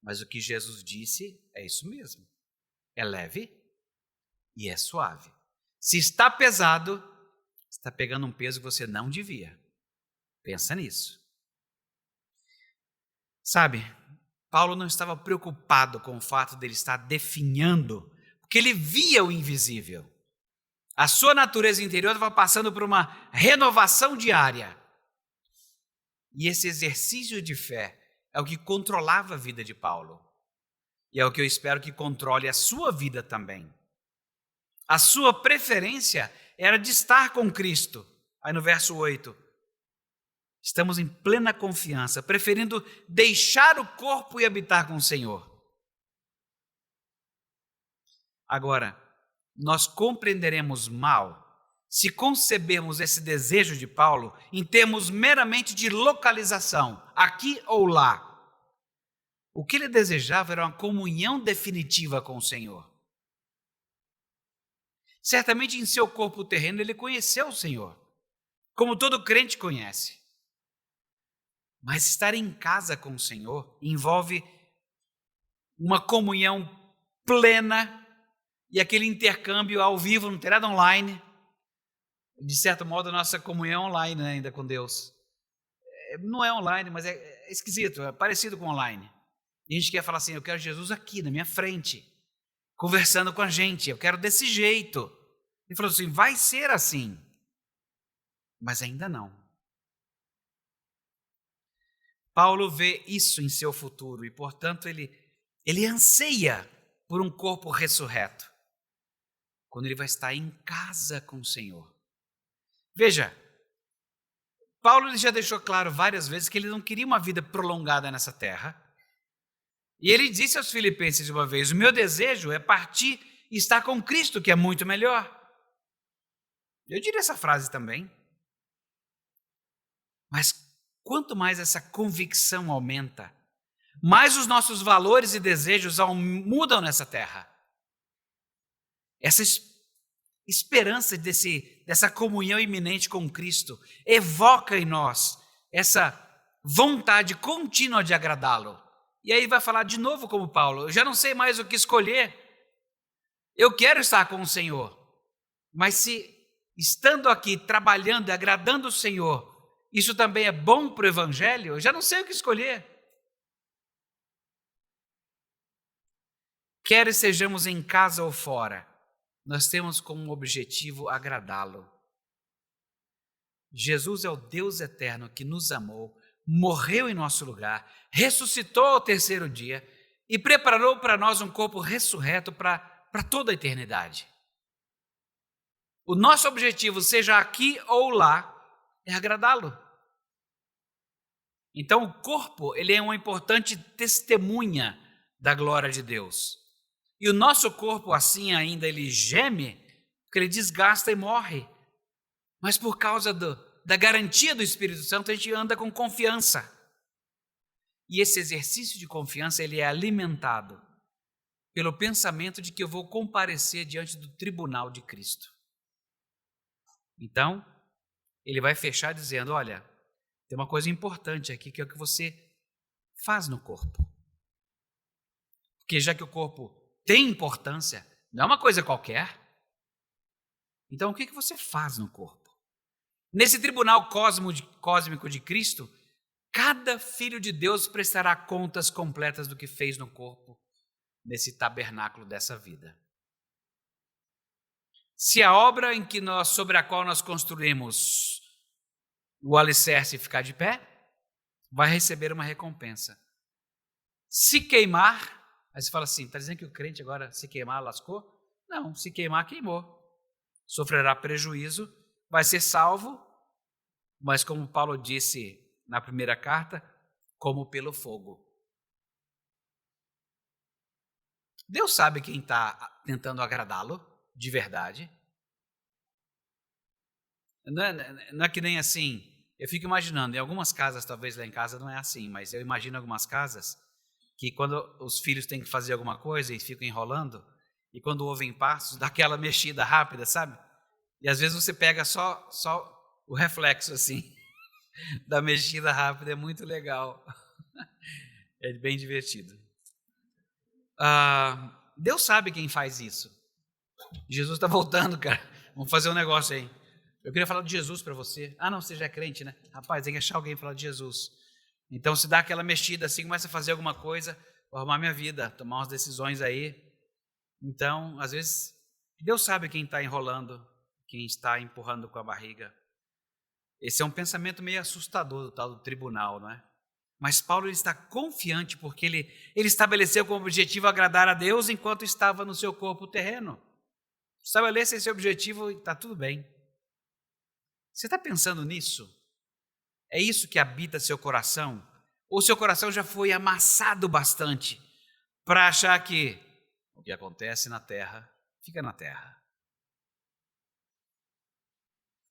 Mas o que Jesus disse é isso mesmo. É leve e é suave. Se está pesado, está pegando um peso que você não devia. Pensa nisso. Sabe, Paulo não estava preocupado com o fato de ele estar definhando, porque ele via o invisível. A sua natureza interior estava passando por uma renovação diária. E esse exercício de fé é o que controlava a vida de Paulo. E é o que eu espero que controle a sua vida também. A sua preferência era de estar com Cristo. Aí no verso 8, estamos em plena confiança, preferindo deixar o corpo e habitar com o Senhor. Agora, nós compreenderemos mal se concebermos esse desejo de Paulo em termos meramente de localização, aqui ou lá. O que ele desejava era uma comunhão definitiva com o Senhor. Certamente em seu corpo terreno ele conheceu o Senhor, como todo crente conhece. Mas estar em casa com o Senhor envolve uma comunhão plena e aquele intercâmbio ao vivo, não tem nada online. De certo modo, a nossa comunhão é online, né, ainda com Deus. Não é online, mas é esquisito, é parecido com online. E a gente quer falar assim, eu quero Jesus aqui na minha frente, conversando com a gente, eu quero desse jeito. Ele falou assim, vai ser assim, mas ainda não. Paulo vê isso em seu futuro e, portanto, ele anseia por um corpo ressurreto, quando ele vai estar em casa com o Senhor. Veja, Paulo ele já deixou claro várias vezes que ele não queria uma vida prolongada nessa terra. E ele disse aos filipenses uma vez, o meu desejo é partir e estar com Cristo, que é muito melhor. Eu diria essa frase também. Mas quanto mais essa convicção aumenta, mais os nossos valores e desejos mudam nessa terra. Essa esperança dessa comunhão iminente com Cristo evoca em nós essa vontade contínua de agradá-lo. E aí vai falar de novo como Paulo, eu já não sei mais o que escolher, eu quero estar com o Senhor, mas se estando aqui, trabalhando e agradando o Senhor, isso também é bom para o Evangelho, eu já não sei o que escolher. Quer estejamos em casa ou fora, nós temos como objetivo agradá-lo. Jesus é o Deus eterno que nos amou, morreu em nosso lugar, ressuscitou ao terceiro dia e preparou para nós um corpo ressurreto para toda a eternidade. O nosso objetivo, seja aqui ou lá, é agradá-lo. Então o corpo, ele é uma importante testemunha da glória de Deus. E o nosso corpo assim ainda, ele geme, porque ele desgasta e morre. Mas por causa da garantia do Espírito Santo, a gente anda com confiança. E esse exercício de confiança, ele é alimentado pelo pensamento de que eu vou comparecer diante do tribunal de Cristo. Então, ele vai fechar dizendo, olha, tem uma coisa importante aqui, que é o que você faz no corpo. Porque já que o corpo tem importância, não é uma coisa qualquer. Então, o que você faz no corpo? Nesse tribunal cósmico de Cristo, cada filho de Deus prestará contas completas do que fez no corpo, nesse tabernáculo dessa vida. Se a obra sobre a qual nós construímos o alicerce ficar de pé, vai receber uma recompensa. Se queimar, aí você fala assim, está dizendo que o crente agora se queimar lascou? Não, se queimar, queimou. Sofrerá prejuízo, vai ser salvo, mas como Paulo disse na primeira carta, como pelo fogo. Deus sabe quem está tentando agradá-lo, de verdade. Não é que nem assim, eu fico imaginando, em algumas casas, talvez lá em casa não é assim, mas eu imagino algumas casas que quando os filhos têm que fazer alguma coisa e ficam enrolando, e quando ouvem passos, dá aquela mexida rápida, sabe? E às vezes você pega só o reflexo assim, da mexida rápida, é muito legal. É bem divertido. Deus sabe quem faz isso. Jesus está voltando, cara. Vamos fazer um negócio aí. Eu queria falar de Jesus para você. Não, você já é crente, né? Rapaz, tem que achar alguém para falar de Jesus. Então, se dá aquela mexida assim, começa a fazer alguma coisa, vou arrumar minha vida, tomar umas decisões aí. Então, às vezes, Deus sabe quem está enrolando, quem está empurrando com a barriga. Esse é um pensamento meio assustador do tal do tribunal, não é? Mas Paulo ele está confiante porque ele estabeleceu como objetivo agradar a Deus enquanto estava no seu corpo terreno. Estabeleça esse objetivo e está tudo bem. Você está pensando nisso? É isso que habita seu coração? Ou seu coração já foi amassado bastante para achar que o que acontece na terra, fica na terra?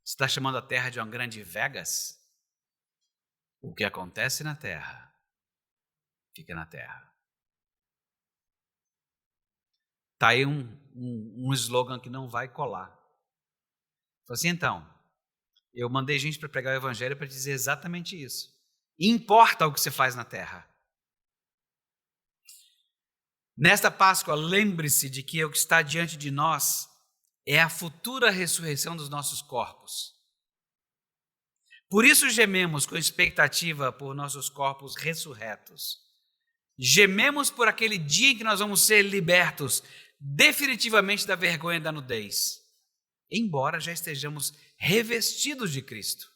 Você está chamando a terra de uma grande Vegas? O que acontece na terra, fica na terra. Está aí um slogan que não vai colar. Fala assim, então, eu mandei gente para pregar o evangelho para dizer exatamente isso. Importa o que você faz na terra. Nesta Páscoa, lembre-se de que o que está diante de nós é a futura ressurreição dos nossos corpos. Por isso gememos com expectativa por nossos corpos ressurretos. Gememos por aquele dia em que nós vamos ser libertos definitivamente da vergonha e da nudez. embora já estejamos revestidos de Cristo.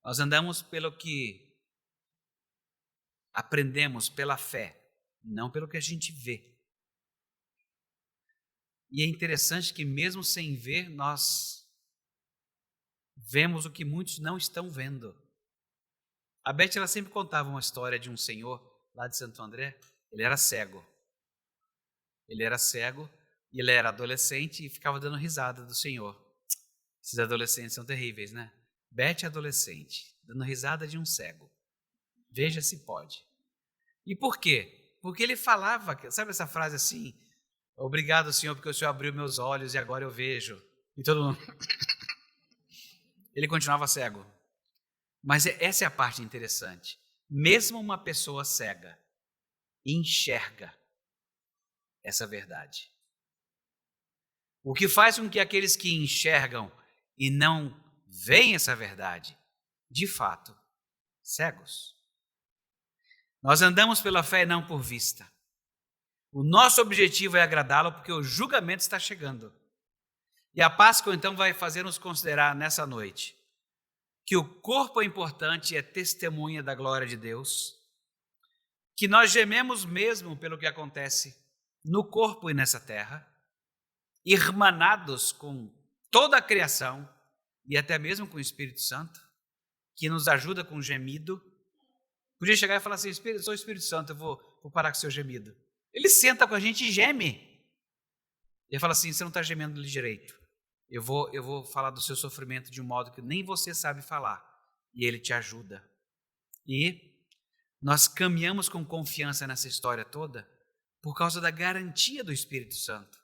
Nós andamos pelo que aprendemos, pela fé, não pelo que a gente vê. E é interessante que mesmo sem ver, nós vemos o que muitos não estão vendo. A Beth, ela sempre contava uma história de um senhor lá de Santo André. Ele era cego. Ele era adolescente e ficava dando risada do senhor. Esses adolescentes são terríveis, né? Beth é adolescente, dando risada de um cego. Veja se pode. E por quê? Porque ele falava, sabe essa frase assim? Obrigado, Senhor, porque o Senhor abriu meus olhos e agora eu vejo. E todo mundo... Ele continuava cego. Mas essa é a parte interessante. Mesmo uma pessoa cega enxerga essa verdade. O que faz com que aqueles que enxergam e não veem essa verdade, de fato, cegos. Nós andamos pela fé e não por vista. O nosso objetivo é agradá-lo porque o julgamento está chegando. E a Páscoa, então, vai fazer-nos considerar nessa noite que o corpo é importante e é testemunha da glória de Deus, que nós gememos mesmo pelo que acontece no corpo e nessa terra, irmanados com toda a criação e até mesmo com o Espírito Santo, que nos ajuda com o gemido. Podia chegar e falar assim: sou o Espírito Santo, eu vou parar com o seu gemido. Ele senta com a gente e geme. Ele fala assim: você não está gemendo direito. Eu vou falar do seu sofrimento de um modo que nem você sabe falar. E ele te ajuda. E nós caminhamos com confiança nessa história toda por causa da garantia do Espírito Santo.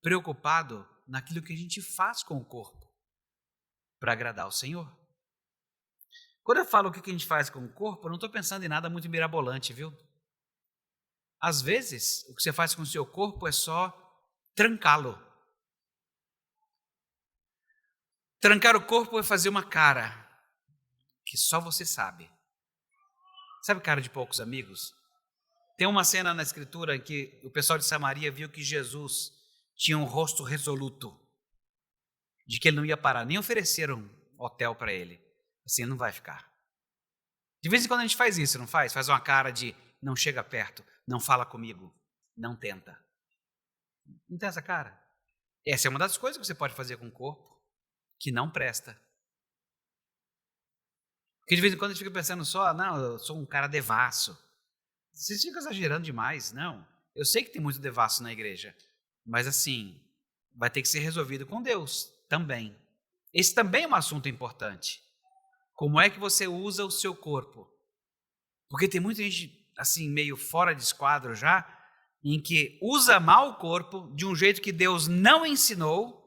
Preocupado naquilo que a gente faz com o corpo para agradar o Senhor. Quando eu falo o que a gente faz com o corpo, eu não estou pensando em nada muito mirabolante, viu? Às vezes, o que você faz com o seu corpo é só trancá-lo. Trancar o corpo é fazer uma cara que só você sabe. Sabe cara de poucos amigos? Tem uma cena na Escritura em que o pessoal de Samaria viu que Jesus tinha um rosto resoluto, de que ele não ia parar. Nem ofereceram hotel para ele. Assim, não vai ficar. De vez em quando a gente faz isso, não faz? Faz uma cara de não chega perto, não fala comigo, não tenta. Não tem essa cara? Essa é uma das coisas que você pode fazer com o corpo que não presta. Porque de vez em quando a gente fica pensando só, não, eu sou um cara devasso. Vocês ficam exagerando demais. Não, eu sei que tem muito devasso na igreja, mas assim, vai ter que ser resolvido com Deus também. Esse também é um assunto importante. Como é que você usa o seu corpo? Porque tem muita gente assim, meio fora de esquadro já, em que usa mal o corpo de um jeito que Deus não ensinou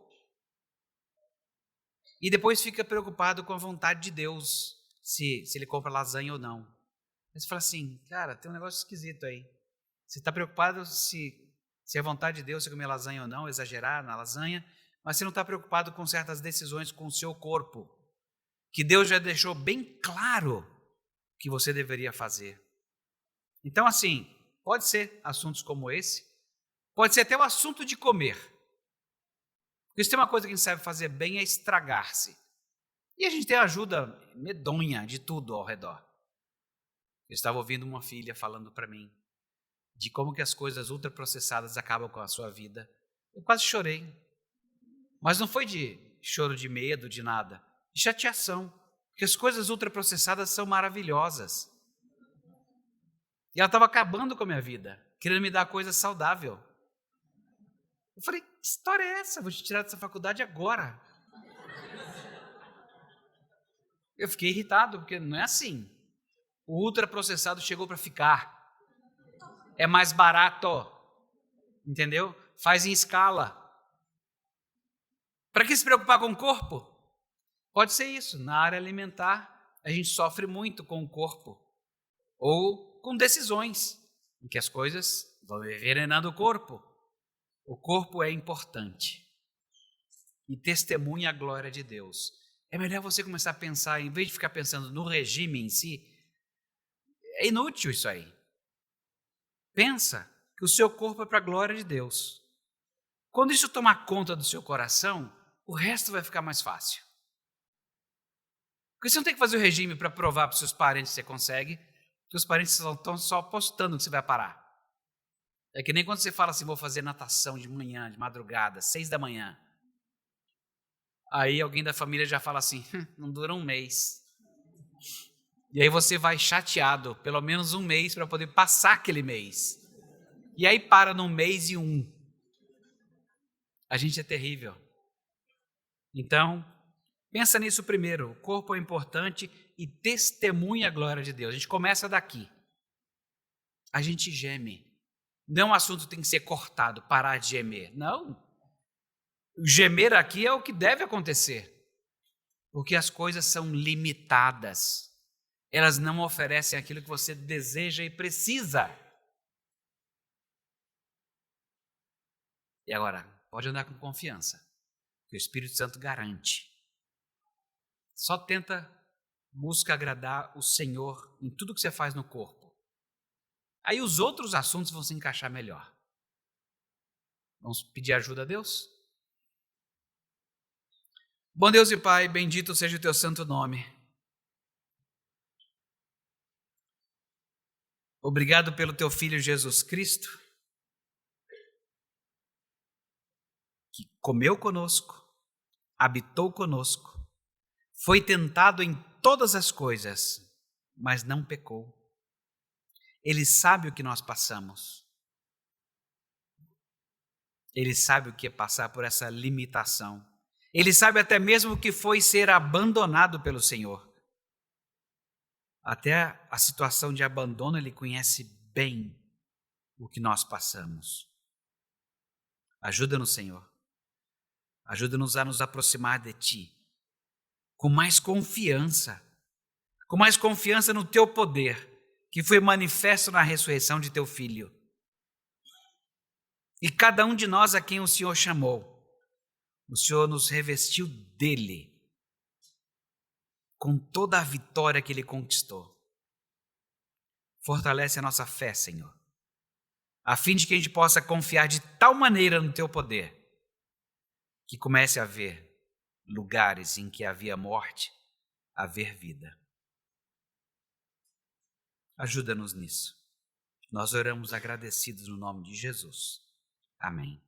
e depois fica preocupado com a vontade de Deus, se ele compra lasanha ou não. Aí você fala assim: cara, tem um negócio esquisito aí. Você está preocupado se é vontade de Deus você comer lasanha ou não, exagerar na lasanha, mas você não está preocupado com certas decisões com o seu corpo, que Deus já deixou bem claro que você deveria fazer. Então, assim, pode ser assuntos como esse, pode ser até o assunto de comer. Porque se tem uma coisa que a gente sabe fazer bem é estragar-se. E a gente tem a ajuda medonha de tudo ao redor. Eu estava ouvindo uma filha falando para mim de como que as coisas ultraprocessadas acabam com a sua vida. Eu quase chorei. Mas não foi de choro de medo, de nada. De chateação. Porque as coisas ultraprocessadas são maravilhosas. E ela estava acabando com a minha vida, querendo me dar coisa saudável. Eu falei: que história é essa? Vou te tirar dessa faculdade agora. Eu fiquei irritado, porque não é assim. O ultraprocessado chegou para ficar. É mais barato. Entendeu? Faz em escala. Para que se preocupar com o corpo? Pode ser isso. Na área alimentar, a gente sofre muito com o corpo. Ou com decisões, em que as coisas vão envenenando o corpo. O corpo é importante e testemunha a glória de Deus. É melhor você começar a pensar, em vez de ficar pensando no regime em si, é inútil isso aí. Pensa que o seu corpo é para a glória de Deus. Quando isso tomar conta do seu coração, o resto vai ficar mais fácil. Porque você não tem que fazer o regime para provar para os seus parentes que você consegue, porque os parentes estão só apostando que você vai parar. É que nem quando você fala assim, vou fazer natação de manhã, de madrugada, 6 da manhã. Aí alguém da família já fala assim, não dura um mês. E aí você vai chateado, pelo menos um mês, para poder passar aquele mês. E aí para num mês e um. A gente é terrível. Então, pensa nisso primeiro. O corpo é importante e testemunha a glória de Deus. A gente começa daqui. A gente geme. Não, o assunto tem que ser cortado, parar de gemer. Não. Gemer aqui é o que deve acontecer. Porque as coisas são limitadas. Elas não oferecem aquilo que você deseja e precisa. E agora, pode andar com confiança, que o Espírito Santo garante. Só busca agradar o Senhor em tudo que você faz no corpo. Aí os outros assuntos vão se encaixar melhor. Vamos pedir ajuda a Deus? Bom Deus e Pai, bendito seja o teu santo nome. Obrigado pelo teu Filho Jesus Cristo, que comeu conosco, habitou conosco, foi tentado em todas as coisas, mas não pecou. Ele sabe o que nós passamos. Ele sabe o que é passar por essa limitação. Ele sabe até mesmo o que foi ser abandonado pelo Senhor. Até a situação de abandono, Ele conhece bem o que nós passamos. Ajuda-nos, Senhor. Ajuda-nos a nos aproximar de Ti com mais confiança no Teu poder, que foi manifesto na ressurreição de Teu Filho. E cada um de nós a quem o Senhor chamou, o Senhor nos revestiu dele, com toda a vitória que Ele conquistou. Fortalece a nossa fé, Senhor, a fim de que a gente possa confiar de tal maneira no Teu poder, que comece a haver lugares em que havia morte, haver vida. Ajuda-nos nisso. Nós oramos agradecidos no nome de Jesus. Amém.